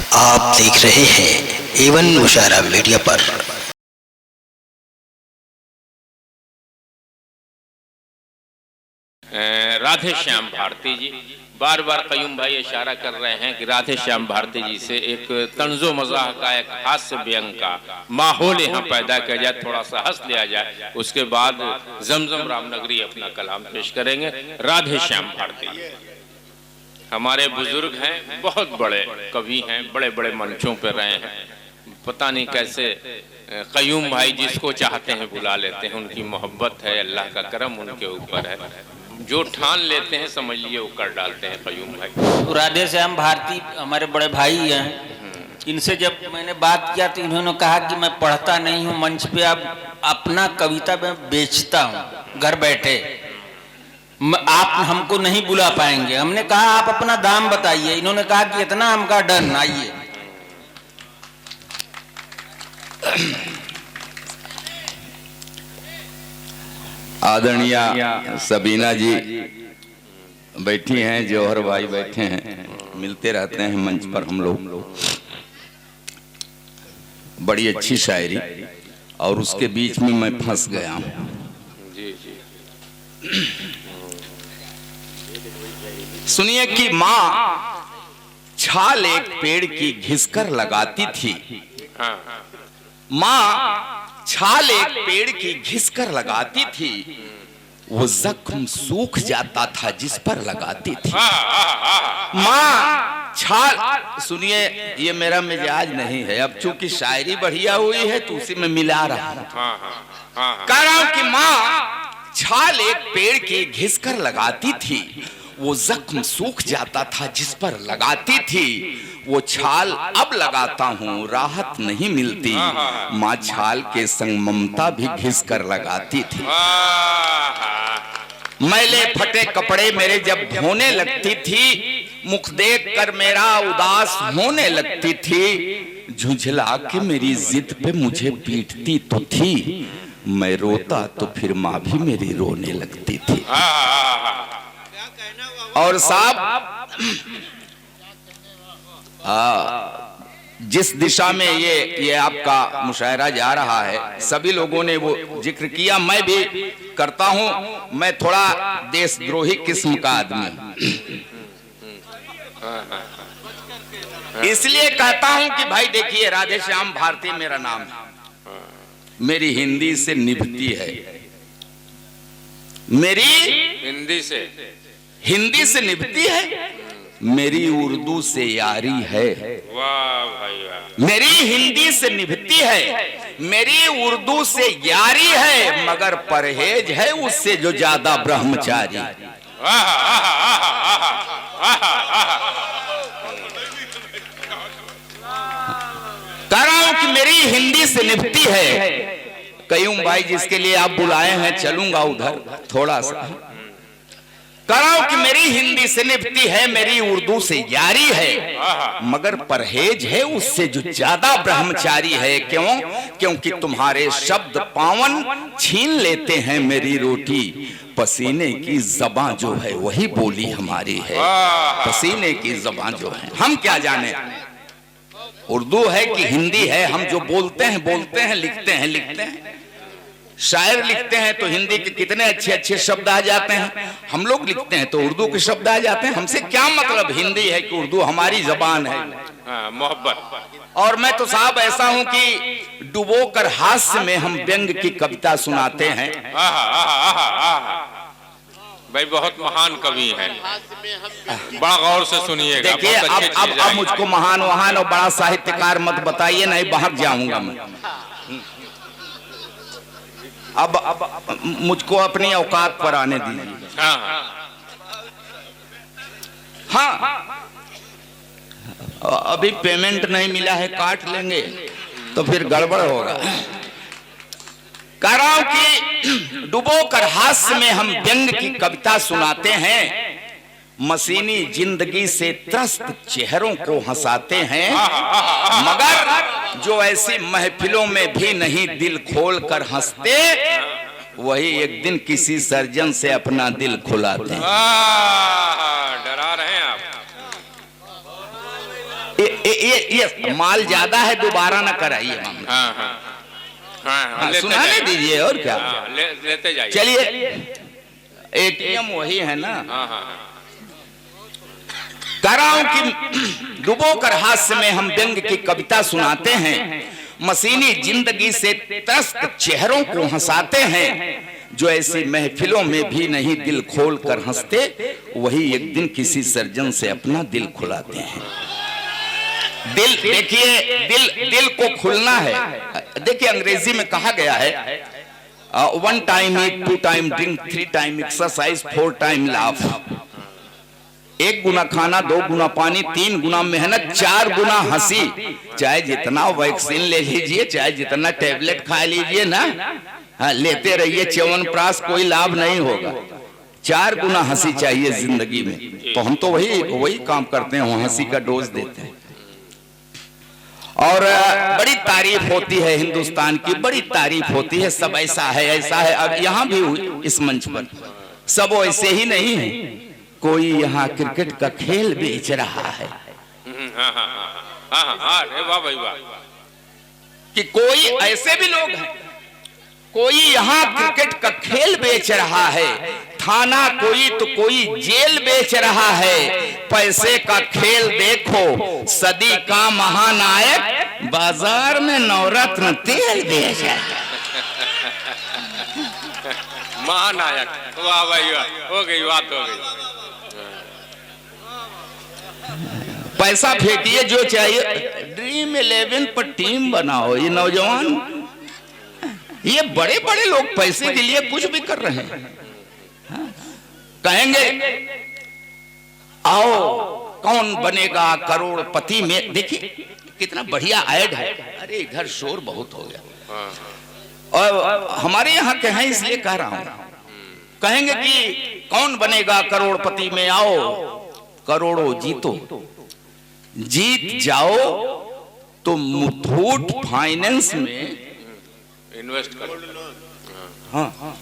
आप देख रहे हैं एवन मुशायरा मीडिया पर। राधे श्याम भारती जी, बार बार कयूम भाई इशारा कर रहे हैं कि राधे श्याम भारती जी से एक तंजो मजाक का, एक हास्य व्यंग का माहौल यहाँ पैदा किया जाए, थोड़ा सा हंस लिया जाए। उसके बाद जमजम रामनगरी अपना कलाम पेश करेंगे। राधे श्याम भारती जी हमारे बुजुर्ग हैं, बहुत बड़े कवि हैं, बड़े बड़े मंचों पर रहे हैं। पता नहीं कैसे कयूम भाई जिसको चाहते हैं बुला लेते हैं, उनकी मोहब्बत है, अल्लाह का करम उनके ऊपर है, जो ठान लेते हैं समझ लिए वो कर डालते हैं कयूम भाई। तो राधे श्याम भारती हमारे बड़े भाई हैं। इनसे जब मैंने बात किया तो इन्होंने कहा कि मैं पढ़ता नहीं हूँ मंच पे, अब अपना कविता मैं बेचता हूँ घर बैठे, आप हमको नहीं बुला पाएंगे। हमने कहा आप अपना दाम बताइए। इन्होंने कहा कि इतना, हमका डन, आइए। आदरणीय सबीना जी बैठी हैं, जौहर भाई बैठे हैं, मिलते रहते हैं मंच पर हम लोग। बड़ी अच्छी शायरी, और उसके बीच में मैं फंस गया हूँ। सुनिए कि माँ छाल एक पेड़ की घिसकर लगाती थी। माँ छाल एक पेड़ की घिसकर लगाती थी, वो जख्म सूख जाता था जिस पर लगाती थी। माँ छाल, सुनिए ये मेरा मिजाज नहीं है, अब चूंकि शायरी बढ़िया हुई है तो उसी में मिला रहा हूं। कह रहा हूं कि माँ छाल एक पेड़ की घिसकर लगाती थी, वो जख्म सूख जाता था जिस पर लगाती थी। वो छाल अब लगाता हूँ, राहत नहीं मिलती। माँ छाल के संग ममता भी घिस कर लगाती थी। मैले फटे कपड़े मेरे जब धोने लगती थी, मुख देख कर मेरा उदास होने लगती थी। झुंझला के मेरी जिद पे मुझे पीटती तो थी, मैं रोता तो फिर माँ भी मेरी रोने लगती थी। और साहब जिस दिशा में ये आपका मुशायरा जा रहा है, सभी लोगों ने वो जिक्र किया, मैं भी करता हूं। मैं थोड़ा देशद्रोही किस्म का आदमी, इसलिए कहता हूं कि भाई देखिए, राधे श्याम भारती मेरा नाम है, मेरी हिंदी से निभती है, मेरी हिंदी से निभती है, मेरी उर्दू से यारी है। वाह भाई वाह। मेरी हिंदी से निभती है, मेरी उर्दू से यारी है, मगर परहेज है उससे जो ज्यादा ब्रह्मचारी। कह रहा हूं कि मेरी हिंदी से निभती है। कयूम भाई जिसके लिए आप बुलाए हैं, चलूंगा उधर थोड़ा सा। कह रहा हूं कि मेरी हिंदी से निभती है, मेरी उर्दू से यारी है, मगर परहेज है उससे जो ज्यादा ब्रह्मचारी है। क्यों? क्योंकि तुम्हारे शब्द पावन छीन लेते हैं मेरी रोटी, पसीने की जबां जो है वही बोली हमारी है। पसीने की जबां जो है, हम क्या जाने उर्दू है कि हिंदी है, हम जो बोलते हैं, लिखते हैं। शायर लिखते हैं तो हिंदी के कितने अच्छे अच्छे शब्द आ जाते हैं, हम लोग लिखते हैं तो उर्दू के शब्द आ जाते हैं। हमसे क्या मतलब, हिंदी है कि उर्दू, हमारी जबान है, मोहब्बत। और मैं तो साहब ऐसा हूं कि डुबो कर हास्य में हम व्यंग की कविता सुनाते हैं। भाई बहुत महान कवि हैं, बड़ा गौर से सुनिएगा। देखिए अब मुझको महान वहान और बड़ा साहित्यकार मत बताइए, नहीं बहक जाऊंगा मैं। अब मुझको अपनी औकात पर आने दीजिए। हाँ, अभी पेमेंट नहीं मिला है, काट लेंगे तो फिर गड़बड़ होगा। कह रहा हूं कि डुबो कर हास्य में हम व्यंग की कविता सुनाते हैं, मशीनी जिंदगी से त्रस्त चेहरों को हंसाते हैं, मगर जो ऐसी महफिलों में भी नहीं दिल खोल कर हंसते, वही एक दिन किसी सर्जन से अपना दिल खुलाते हैं। डरा रहे हैं आप। ये माल ज्यादा है, दोबारा ना कराइए मामला। हाँ हाँ हाँ, हाँ सुनाने दीजिए और क्या। लेते जाइए। चलिए, एटीएम वही है ना। हाँ हाँ हाँ। कराओं की डुबोकर हास्य में हम व्यंग की कविता सुनाते हैं, मशीनी जिंदगी से त्रस्त चेहरों को हंसाते हैं। जो ऐसी महफिलों में भी नहीं दिल खोल कर हंसते, वही एक दिन किसी सर्जन से अपना दिल खुलाते हैं। दिल देखिए, दिल को खुलना है। देखिए अंग्रेजी में कहा गया है, 1 टाइम ईट, 2 time drink, 3 time exercise, 4 time laugh. 1 गुना खाना, 2 गुना पानी, 3 गुना मेहनत, 4 गुना हंसी। चाहे जितना वैक्सीन ले लीजिए, चाहे जितना टेबलेट खा लीजिए ना, हाँ लेते रहिए च्यवनप्राश, कोई लाभ नहीं होगा। 4 गुना हंसी चाहिए जिंदगी में। तो हम तो वही काम करते हैं, हंसी का डोज देते हैं। और बड़ी तारीफ होती है हिंदुस्तान की, बड़ी तारीफ होती है। सब ऐसा है, ऐसा है। अब यहाँ भी इस मंच पर सब ऐसे ही नहीं है। कोई यहाँ क्रिकेट का खेल बेच रहा है। अरे वाह भाई वाह। कि कोई ऐसे भी लोग हैं, कोई यहाँ क्रिकेट का खेल बेच रहा है। थाना कोई तो कोई जेल बेच रहा है। पैसे का खेल देखो, सदी का महानायक बाजार में नवरत्न तेल बेच रहा है। महानायक, वाह भाई वाह, हो गई बात, हो गई। पैसा फेंकिए जो चाहिए, ड्रीम 11 पर टीम बनाओ। ये नौजवान, ये बड़े बड़े लोग पैसे के लिए कुछ भी कर रहे हैं। हाँ? कहेंगे आओ कौन बनेगा करोड़पति में। देखिए कितना बढ़िया ऐड है। अरे इधर शोर बहुत हो गया, और हमारे यहाँ के हैं इसलिए कह रहा हूं। कहेंगे कि कौन बनेगा करोड़पति में, आओ करोड़ों जीतो, जीत जाओ तो मुथूट फाइनेंस में इन्वेस्ट करो। हाँ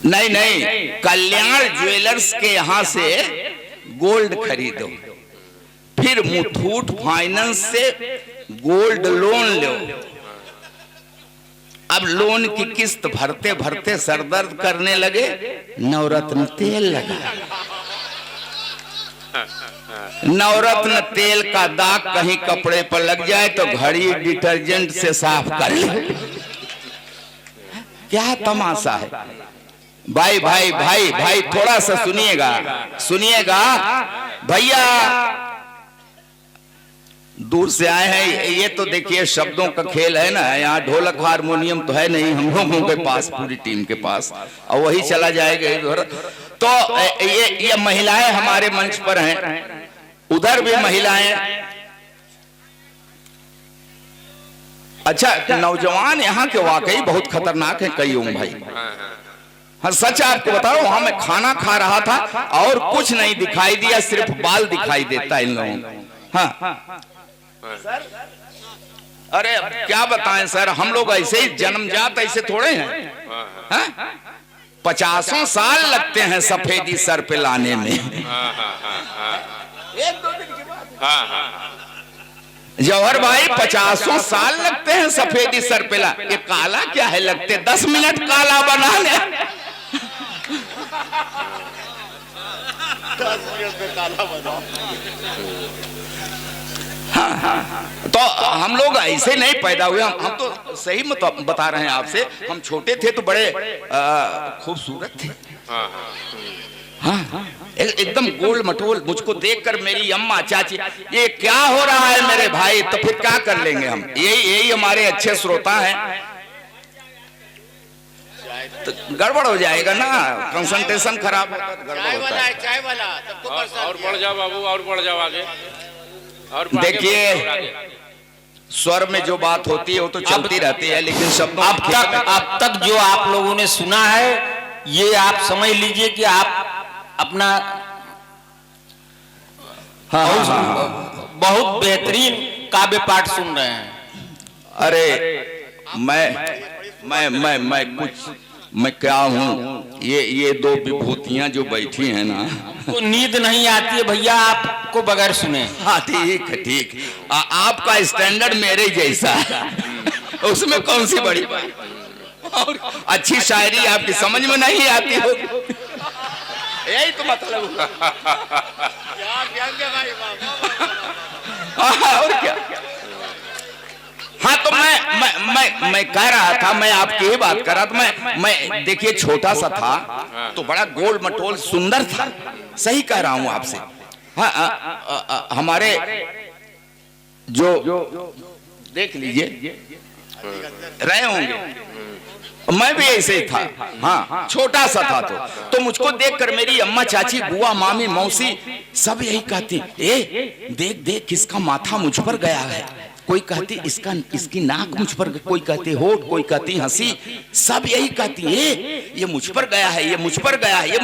नहीं, कल्याण ज्वेलर्स के यहां से गोल्ड खरीदो, फिर मुथूट फाइनेंस से गोल्ड लोन लो। अब लोन की किस्त भरते भरते सरदर्द करने लगे, नवरत्न तेल लगा। नवरत्न तेल का दाग कहीं कपड़े पर लग जाए तो घड़ी डिटर्जेंट से साफ कर ले। क्या तमाशा है। भाई भाई भाई भाई थोड़ा सा सुनिएगा भैया, दूर से आए हैं। ये तो देखिए शब्दों का खेल है ना। यहाँ ढोलक हारमोनियम तो है नहीं हम लोगों के पास, पूरी टीम के पास, और वही चला जाएगा इधर। तो ये महिलाएं हमारे मंच पर हैं, उधर भी महिलाएं। अच्छा, नौजवान यहाँ के वाकई बहुत खतरनाक है कईयों भाई। हाँ सच आपको बताओ, वहां मैं खाना खा रहा था और कुछ नहीं दिखाई दिया, सिर्फ बाल दिखाई देता इन लोगों को। हाँ सर, अरे क्या बताएं सर, हम लोग ऐसे ही जन्मजात ऐसे थोड़े हैं। हाँ? 50 साल लगते हैं सफेदी सर पे लाने में। 1-2 दिन की बात। जौहर भाई 50 साल लगते हैं सफेदी सर पे ला। ये काला क्या है, लगते 10 मिनट काला बनाने। 10 मिनट में काला बनाओ। हाँ। तो हम लोग ऐसे नहीं पैदा हुए, हम तो सही मत बता रहे हैं आपसे। हम छोटे थे तो बड़े खूबसूरत थे। हाँ एकदम गोल मटोल। मुझको देखकर मेरी अम्मा चाची, ये क्या हो रहा है मेरे भाई, तो फिर क्या कर लेंगे हम। यही हमारे अच्छे श्रोता हैं। तो गड़बड़ हो जाएगा ना, कंसंट्रेशन खराब होता है, गड़बड़ होता है। चाय वाला और बढ़ जाओ बाबू, और बढ़ जाओ आगे। और देखिए स्वर में जो बात होती है वो तो चलती रहती है, लेकिन शब्दों अब तक जो आप लोगों ने सुना है, ये आप समझ लीजिए कि आप अपना बहुत बेहतरीन काव्य पाठ सुन रहे हैं। अरे मैं कुछ मैं क्या हूँ? ये दो विभूतियां जो बैठी हैं ना, तो नींद नहीं आती है भैया आपको बगैर सुने। हाँ ठीक है ठीक। आपका स्टैंडर्ड मेरे जैसा है, उसमें कौन सी बड़ी बात। और अच्छी शायरी आपकी समझ में नहीं आती हो, यही तो मतलब। और क्या। हाँ तो मैं कह रहा था, मैं आपकी ही बात कर रहा था। मैं देखिए छोटा सा था तो बड़ा गोल मटोल सुंदर था, सही कह रहा हूं आपसे। हाँ हमारे जो देख लीजिए रहे होंगे, मैं भी ऐसे ही था। हाँ छोटा सा था तो मुझको देखकर मेरी अम्मा, चाची, बुआ, मामी, मौसी सब यही कहती, ए देख देख किसका माथा मुझ पर गया है। कोई कहती इसकी नाक मुझ पर, कोई कहती होठ, कोई कहती हंसी, सब यही कहती है ये मुझ पर गया है, ये मुझ पर गया है। ये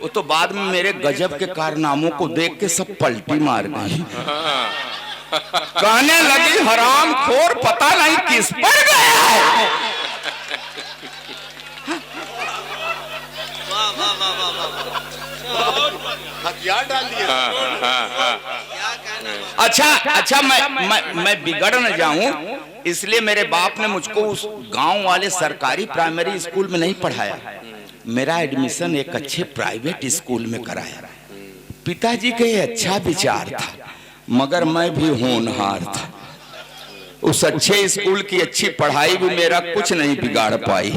तो बाद में मेरे गजब के कारनामों को देख के सब पलटी मार गई, कहने लगी हराम खोर पता नहीं किस पर गया है। हथियार डाल दिया। अच्छा मैं बिगड़ न जाऊं, इसलिए मेरे बाप ने मुझको उस गांव वाले सरकारी प्राइमरी स्कूल में नहीं पढ़ाया, मेरा एडमिशन एक अच्छे प्राइवेट स्कूल में कराया। पिताजी का ये अच्छा विचार था, मगर मैं भी होनहार था। उस अच्छे स्कूल की अच्छी पढ़ाई भी मेरा कुछ नहीं बिगाड़ पाई।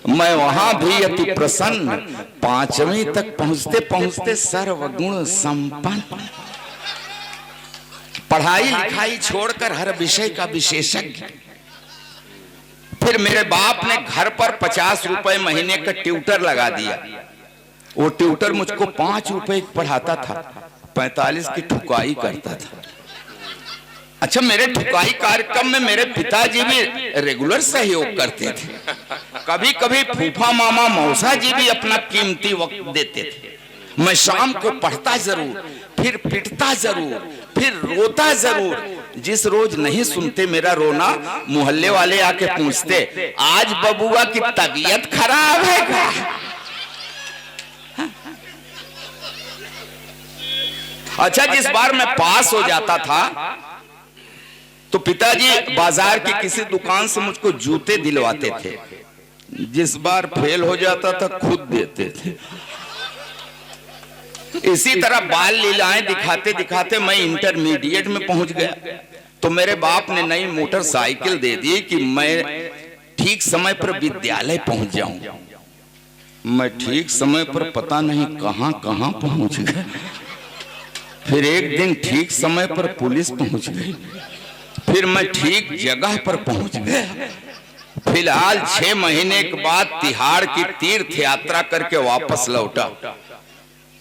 मैं वहां भी अति प्रसन्न, 5वीं तक पहुंचते पहुंचते सर्वगुण संपन्न, पढ़ाई लिखाई छोड़कर हर विषय का विशेषज्ञ। फिर मेरे बाप ने घर पर 50 रुपए महीने का ट्यूटर लगा दिया। वो ट्यूटर मुझको 5 रुपए पढ़ाता था, 45 की ठुकाई करता था। अच्छा मेरे ठुकाई कार्यक्रम में मेरे पिताजी भी रेगुलर सहयोग करते थे। कभी कभी फूफा, मामा, मौसा जी भी अपना कीमती वक्त देते थे। मैं शाम को पढ़ता जरूर, फिर पिटता जरूर, फिर रोता जरूर। जिस रोज नहीं सुनते मेरा रोना, मोहल्ले वाले आके पूछते आज बबुआ की तबीयत खराब है क्या? अच्छा जिस बार मैं पास हो जाता था तो पिताजी बाजार की किसी दुकान से मुझको जूते दिलवाते थे। जिस बार फेल हो जाता था खुद देते थे। इसी तरह बाल लीलाएं दिखाते दिखाते मैं इंटरमीडिएट में पहुंच गया तो मेरे बाप ने नई मोटरसाइकिल दे दी कि मैं ठीक समय पर विद्यालय पहुंच जाऊं। मैं ठीक समय पर पता नहीं कहां कहां पहुंच गया। फिर एक दिन ठीक समय पर पुलिस पहुंच गई, फिर मैं ठीक जगह पर पहुंच गया। फिलहाल 6 महीने के बाद तिहाड़ की तीर्थ यात्रा करके वापस लौटा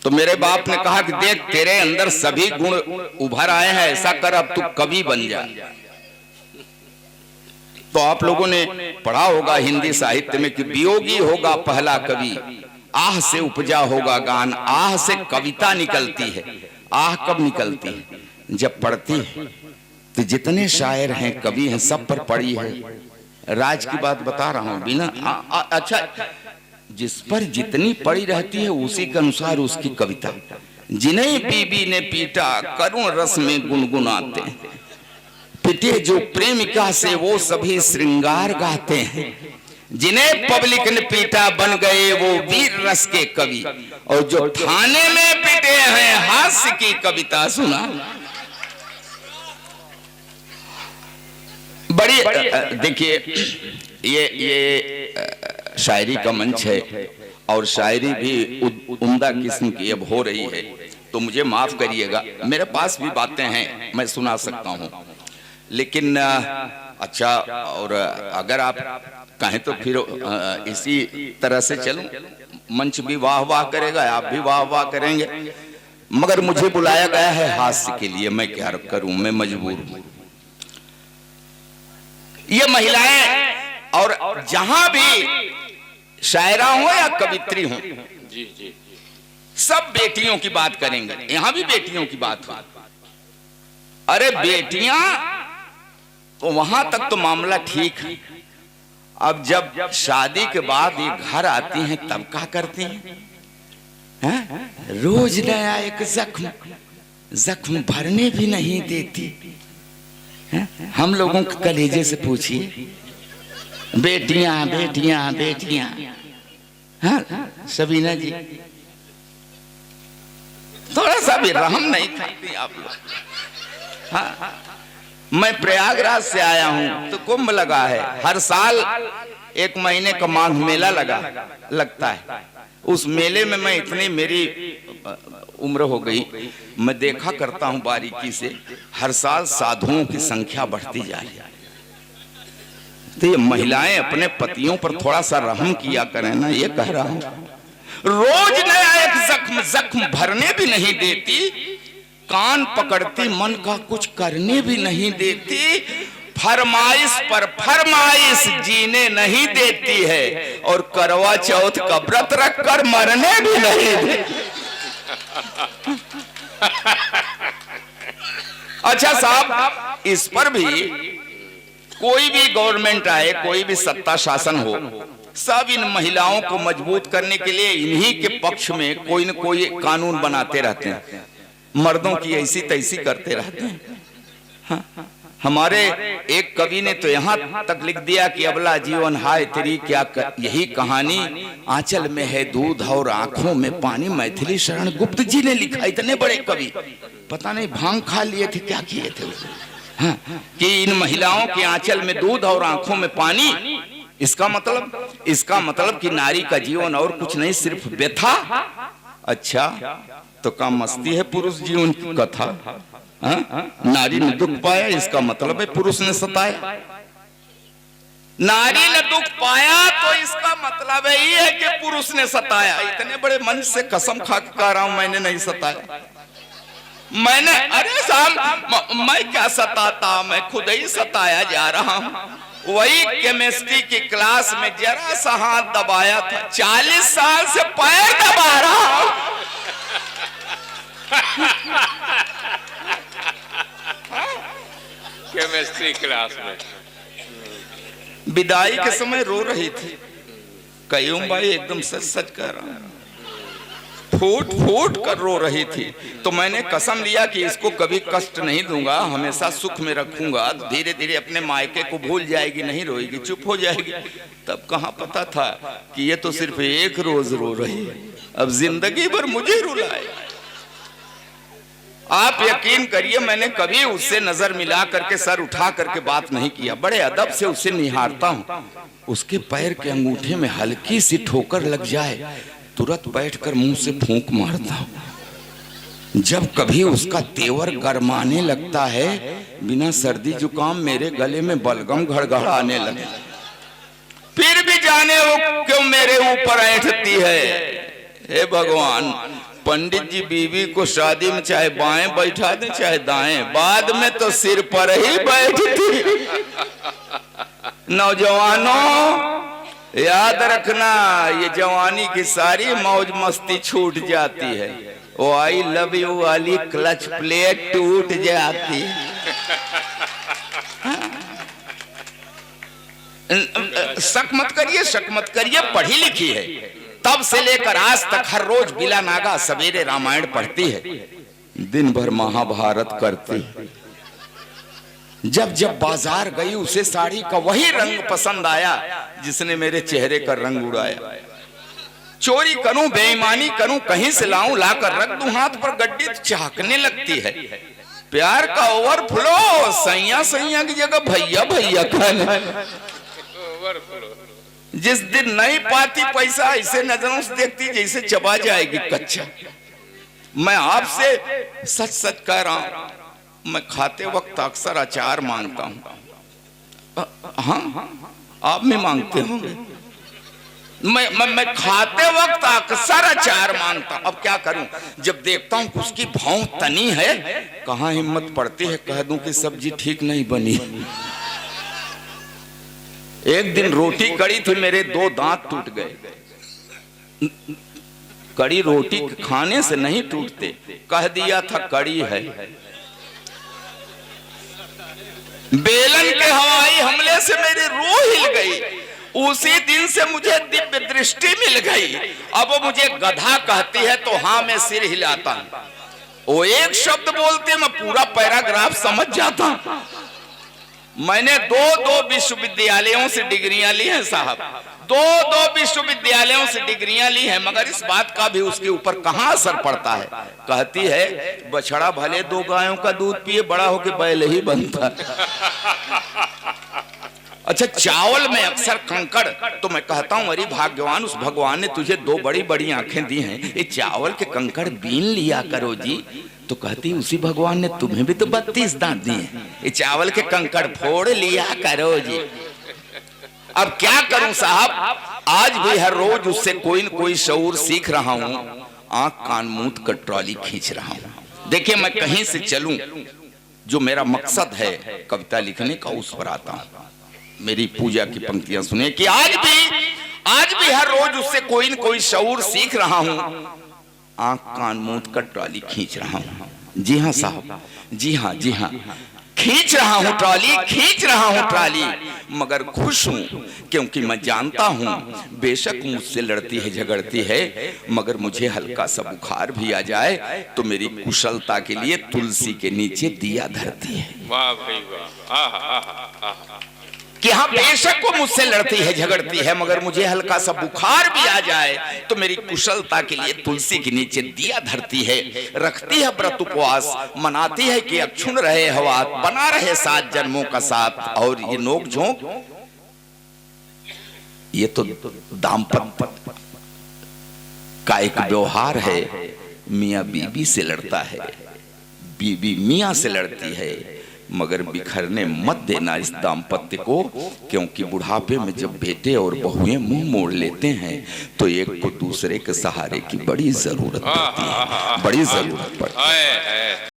तो मेरे बाप ने कहा कि देख तेरे अंदर सभी गुण उभर आए हैं, ऐसा कर अब तू कवि बन जा। तो आप लोगों ने पढ़ा होगा हिंदी साहित्य में कि वियोगी होगा पहला कवि, आह से उपजा होगा गान। आह से कविता निकलती है। आह कब निकलती है? जब पढ़ती है। तो जितने शायर हैं, कवि हैं, सब पर पड़ी है। राज की बात बता रहा हूं बिना अच्छा, जिस पर जितनी पड़ी रहती है उसी के अनुसार उसकी कविता। जिन्हें बीबी ने पीटा करुण रस में गुनगुनाते हैं, पिटे जो प्रेमिका से वो सभी श्रृंगार गाते हैं। जिन्हें पब्लिक ने पीटा बन गए वो वीर रस के कवि, और जो थाने में पिटे हैं हास्य की कविता सुना। बड़ी देखिए ये शायरी का मंच है और शायरी भी उम्दा किस्म की अब हो रही है, तो मुझे माफ करिएगा। मेरे पास भी बातें हैं, मैं सुना सकता हूं, लेकिन अच्छा और अगर आप कहें तो फिर इसी तरह से चलूं। मंच भी वाह वाह करेगा, आप भी वाह वाह करेंगे, मगर मुझे बुलाया गया है हास्य के लिए। मैं क्या करूं, मैं मजबूर हूं। ये महिलाएं और जहां भी शायरा हो या कवित्री हो, जी जी, सब बेटियों की बात करेंगे। यहां भी बेटियों की बात हो। अरे बेटियां तो वहां तक तो मामला ठीक है, अब जब शादी के बाद ये घर आती हैं तब क्या करती हैं? रोज नया एक जख्म भरने भी नहीं देती। हम लोगों के कलेजे से पूछिए, बेटियां बेटियां बेटियां। हाँ सबीना जी, थोड़ा सा भी रहम नहीं करती आप लोग। हाँ, मैं प्रयागराज से आया हूं तो कुंभ लगा है, हर साल 1 महीने का माघ मेला लगता है। उस मेले में मैं इतनी, मेरी उम्र हो गई, मैं देखा करता हूं बारीकी से, हर साल साधुओं की संख्या बढ़ती जा रही है। तो ये महिलाएं अपने पतियों पर थोड़ा सा रहम किया करें ना, ये कह रहा हूं। रोज नया एक जख्म भरने भी नहीं देती, कान पकड़ती मन का कुछ करने भी नहीं देती, फरमाइश पर फरमाइश जीने नहीं देती है, और करवा चौथ का व्रत रखकर मरने भी नहीं देती। अच्छा साहब, इस पर भी कोई भी गवर्नमेंट आए, कोई भी सत्ता शासन हो, सब इन महिलाओं को मजबूत करने के लिए इन्हीं के पक्ष में कोई न कोई कानून बनाते रहते हैं, मर्दों की ऐसी तैसी करते रहते हैं। हाँ, हमारे एक कवि ने तो यहाँ तक लिख दिया कि अबला जीवन हाय तेरी क्या यही कहानी, आंचल में है दूध और आंखों में पानी। मैथिली शरण गुप्त जी ने लिखा, इतने बड़े कवि, पता नहीं भांग खा लिए थे क्या किए थे। हाँ, कि इन महिलाओं के आंचल में दूध और आंखों में पानी, इसका मतलब कि नारी का जीवन और कुछ नहीं, सिर्फ व्यथा। अच्छा, तो क्या मस्ती है पुरुष जीवन की कथा? नारी ने दुख पाया, इसका मतलब है पुरुष ने सताया। नारी ने दुख पाया तो इसका मतलब ये है कि पुरुष ने सताया। इतने बड़े मन से कसम खा के कह रहा हूं, मैंने नहीं सताया। मैंने, अरे साहब मैं क्या सताता, मैं खुद ही सताया जा रहा हूं। वही केमिस्ट्री की क्लास में जरा सा हाथ दबाया था, 40 साल से पैर दबा रहा हूं। केमिस्ट्री क्लास में विदाई के समय रो रही थी। कयूम भाई एकदम सच सच कह रहा हूं, फूट फूट कर रो रही थी। तो मैंने कसम लिया कि इसको कभी कष्ट नहीं दूंगा, हमेशा सुख में रखूंगा। धीरे धीरे अपने मायके को भूल जाएगी, नहीं रोएगी, चुप हो जाएगी। तब कहां पता था कि ये तो सिर्फ एक रोज रो रही है, अब जिंदगी भर मुझे रुलाए। आप यकीन करिए, मैंने कभी उससे नजर मिला करके, सर उठा करके बात नहीं किया। बड़े अदब से उसे निहारता हूं, उसके पैर के अंगूठे में हल्की सी ठोकर लग जाए, तुरंत बैठकर मुंह से फूंक मारता हूं। जब कभी उसका तेवर गरमाने लगता है, बिना सर्दी जुकाम मेरे गले में बलगम घड़घड़ाने लगे। फिर भी जाने वो क्यों मेरे ऊपर ऐंठती है। हे भगवान, पंडित जी बीवी को शादी में चाहे बाएं बैठा दे चाहे दाएं, बाद में तो सिर पर ही बैठती। नौजवानों याद रखना, ये जवानी की सारी मौज मस्ती छूट जाती है, वो आई लव यू वाली क्लच प्लेट टूट जाती है। शक मत करिए, पढ़ी लिखी है, तब से लेकर आज तक हर रोज बिला नागा सवेरे रामायण पढ़ती है, दिन भर महाभारत करती है। जब जब बाजार गई उसे साड़ी का वही रंग पसंद आया जिसने मेरे चेहरे का रंग उड़ाया। चोरी करूं, बेईमानी करूं, कहीं से लाऊं, लाकर रख दूं हाथ पर, गड्डी चाहकने लगती है। प्यार का ओवरफ्लो, सैया सैया की जगह भैया भैया कहने। जिस दिन नहीं पाती पैसा, ऐसे नजरों से देखती जैसे चबा जाएगी कच्चा। मैं आपसे सच सच कह रहा हूं, मैं खाते वक्त अक्सर अचार मांगता हूं। हाँ, आप भी मांगते होंगे। मैं खाते वक्त अक्सर अचार मांगता हूं। अब क्या करूं, जब देखता हूं कि उसकी भाव तनी है, कहां हिम्मत पड़ती है कह दूं कि सब्जी ठीक नहीं बनी। एक दिन रोटी कड़ी थी, मेरे 2 दांत टूट गए। कड़ी रोटी खाने से नहीं टूटते, कह दिया था कड़ी है। बेलन के हवाई हमले से मेरी रूह हिल गई। उसी दिन से मुझे दिव्य दृष्टि मिल गई। अब वो मुझे गधा कहती है तो हाँ मैं सिर हिलाता हूं। वो एक शब्द बोलते मैं पूरा पैराग्राफ समझ जाता हूं। मैंने दो विश्वविद्यालयों से डिग्रियां ली हैं साहब, दो विश्वविद्यालयों से डिग्रियां ली हैं, मगर इस बात का भी उसके ऊपर कहां असर पड़ता है। कहती है बछड़ा भले 2 गायों का दूध पिए, बड़ा होके बैल ही बनता। अच्छा, चावल में अक्सर कंकड़, तो मैं कहता हूं अरे भाग्यवान, उस भगवान ने तुझे 2 बड़ी बड़ी आंखें दी हैं, ये चावल के कंकड़ बीन लिया करो जी। तो कहती उसी भगवान ने तुम्हें भी तो 32 दांत दिए हैं, ये चावल के कंकड़ फोड़ लिया करो जी। अब क्या करूं साहब, आज भी हर रोज उससे कोई न कोई शऊर सीख रहा हूं, आंख कान मूंद कर ट्रॉली खींच रहा हूं। देखिए मैं कहीं से चलूं, जो मेरा मकसद है कविता लिखने का, उस पर आता हूं। मेरी पूजा की पंक्तियां सुनिए कि आज भी हर रोज उससे कोई न कोई शऊर सीख रहा हूं, आंख कान मूंद कर ट्रॉली खींच रहा हूं। जी हाँ साहब, जी हाँ, जी हाँ, खींच रहा हूं ट्रॉली, खींच रहा हूं ट्रॉली, मगर खुश हूं क्योंकि मैं जानता हूं बेशक मुझसे लड़ती है झगड़ती है, मगर मुझे हल्का सा बुखार भी आ जाए तो मेरी कुशलता के लिए तुलसी के नीचे दिया धरती है। वाह भाई वाह। कि हाँ बेशक वो मुझसे लड़ती है झगड़ती है, मगर मुझे हल्का सा बुखार भी आ जाए तो मेरी कुशलता के लिए तुलसी के नीचे दिया धरती है। रखती है व्रत उपवास, मनाती है कि अक्षुण रहे हवा, बना रहे 7 जन्मों का साथ। और ये नोक झोंक, ये तो दाम्पत्य का एक व्यवहार है। मियाँ बीबी से लड़ता है, बीबी मियाँ से लड़ती है, मगर बिखरने मत देना इस दाम्पत्य को, क्योंकि बुढ़ापे में जब बेटे और बहुएं मुंह मोड़ लेते हैं तो एक को दूसरे के सहारे की बड़ी जरूरत पड़ती है, बड़ी जरूरत पड़ती है।